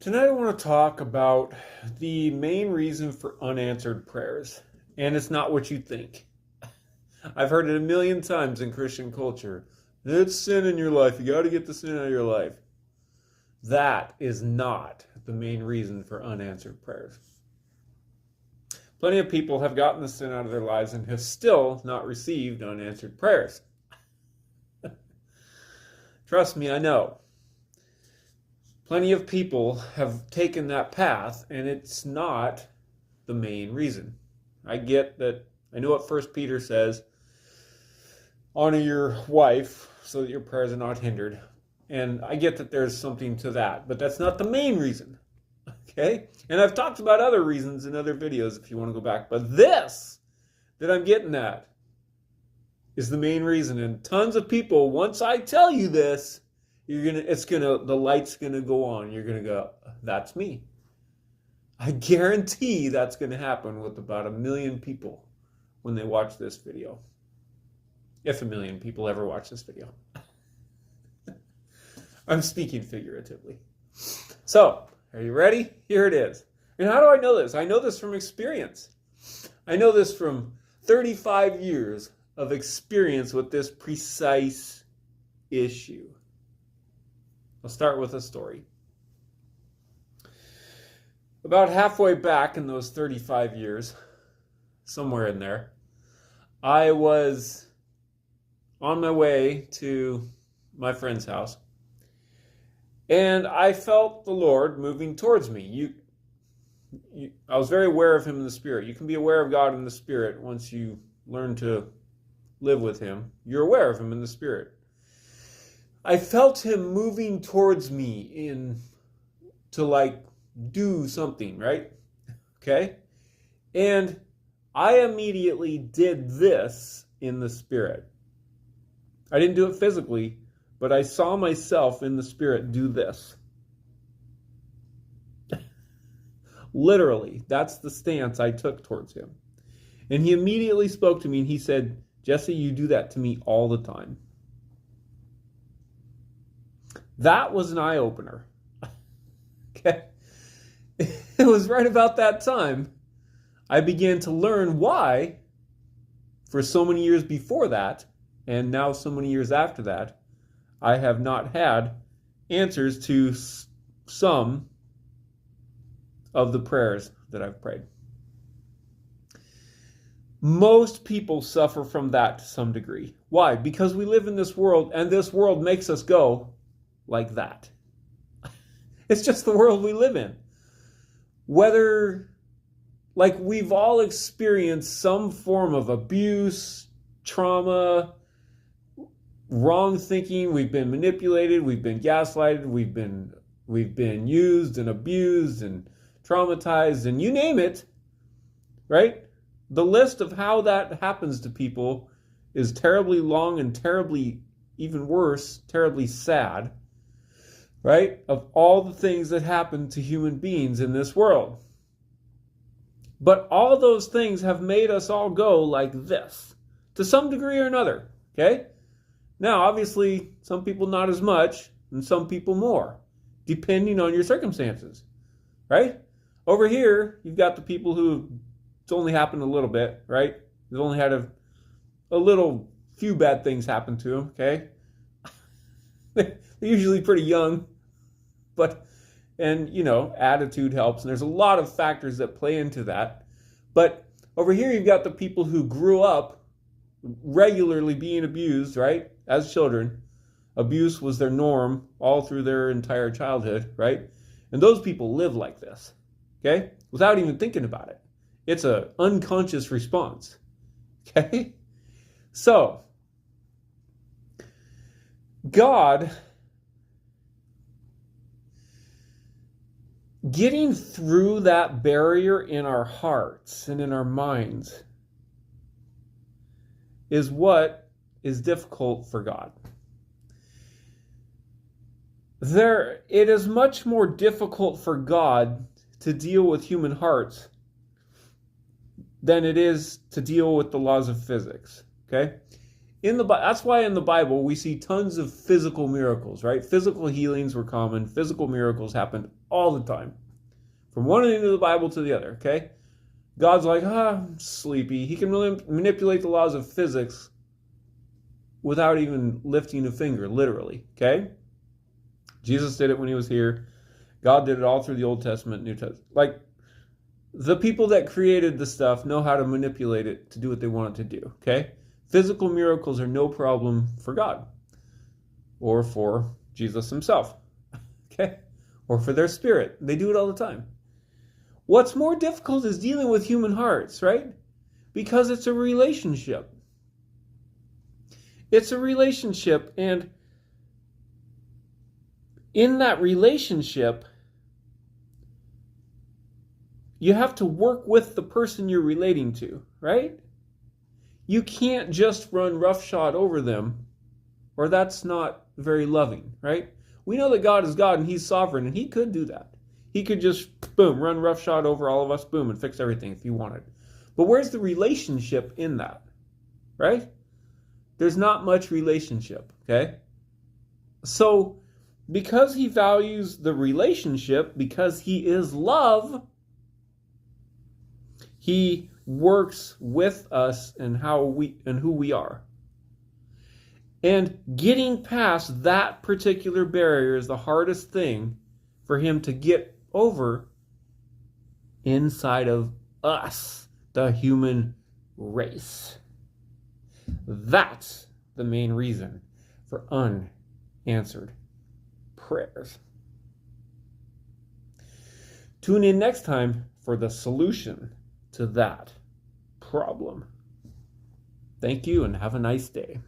Tonight I want to talk about the main reason for unanswered prayers, and it's not what you think. I've heard it a million times in Christian culture. It's sin in your life. You got to get the sin out of your life. That is not the main reason for unanswered prayers. Plenty of people have gotten the sin out of their lives and have still not received unanswered prayers. Trust me, I know. Plenty of people have taken that path, and it's not the main reason. I get that. I know what 1 Peter says, honor your wife so that your prayers are not hindered. And I get that there's something to that, but that's not the main reason. Okay? And I've talked about other reasons in other videos if you want to go back. But this that I'm getting at is the main reason. And tons of people, once I tell you this, the light's gonna go on. You're gonna go, that's me. I guarantee that's gonna happen with about 1 million people when they watch this video. If 1 million people ever watch this video. I'm speaking figuratively. So, are you ready? Here it is. And how do I know this? I know this from experience. I know this from 35 years of experience with this precise issue. I'll start with a story. About halfway back in those 35 years, somewhere in there, I was on my way to my friend's house, and I felt the Lord moving towards me. I was very aware of Him in the Spirit. You can be aware of God in the Spirit once you learn to live with Him. You're aware of Him in the Spirit. I felt Him moving towards me to do something, right? Okay? And I immediately did this in the Spirit. I didn't do it physically, but I saw myself in the Spirit do this. Literally, that's the stance I took towards Him. And He immediately spoke to me and He said, Jesse, you do that to me all the time. That was an eye-opener. Okay? It was right about that time I began to learn why, for so many years before that, and now so many years after that, I have not had answers to some of the prayers that I've prayed. Most people suffer from that to some degree. Why? Because we live in this world, and this world makes us go like that. It's just the world we live in. We've all experienced some form of abuse, trauma, wrong thinking. We've been manipulated, we've been gaslighted, we've been used and abused and traumatized, and you name it, right? The list of how that happens to people is terribly long and terribly, even worse, terribly sad. Right? Of all the things that happen to human beings in this world. But all those things have made us all go like this, to some degree or another. Okay? Now, obviously, some people not as much, and some people more, depending on your circumstances. Right? Over here, you've got the people who it's only happened a little bit, right? They've only had a few bad things happen to them, okay? They're usually pretty young, attitude helps, and there's a lot of factors that play into that. But over here, you've got the people who grew up regularly being abused, right? As children. Abuse was their norm all through their entire childhood, right? And those people live like this, okay? Without even thinking about it. It's an unconscious response, okay? So, God, getting through that barrier in our hearts and in our minds is what is difficult for God. It is much more difficult for God to deal with human hearts than it is to deal with the laws of physics, okay? That's why in the Bible we see tons of physical miracles, right? Physical healings were common. Physical miracles happened all the time. From one end of the Bible to the other, okay? God's like, I'm sleepy. He can really manipulate the laws of physics without even lifting a finger, literally, okay? Jesus did it when he was here. God did it all through the Old Testament, New Testament. Like, the people that created the stuff know how to manipulate it to do what they want it to do, okay? Physical miracles are no problem for God or for Jesus himself, okay? Or for their spirit. They do it all the time. What's more difficult is dealing with human hearts, right? Because it's a relationship. It's a relationship, and in that relationship, you have to work with the person you're relating to, right? You can't just run roughshod over them, or that's not very loving, right? We know that God is God and he's sovereign, and he could do that. He could just, boom, run roughshod over all of us, boom, and fix everything if he wanted. But where's the relationship in that, right? There's not much relationship, okay? So, because he values the relationship, because he is love, he works with us and who we are. And getting past that particular barrier is the hardest thing for him to get over inside of us, the human race. That's the main reason for unanswered prayers. Tune in next time for the solution to that problem. Thank you and have a nice day.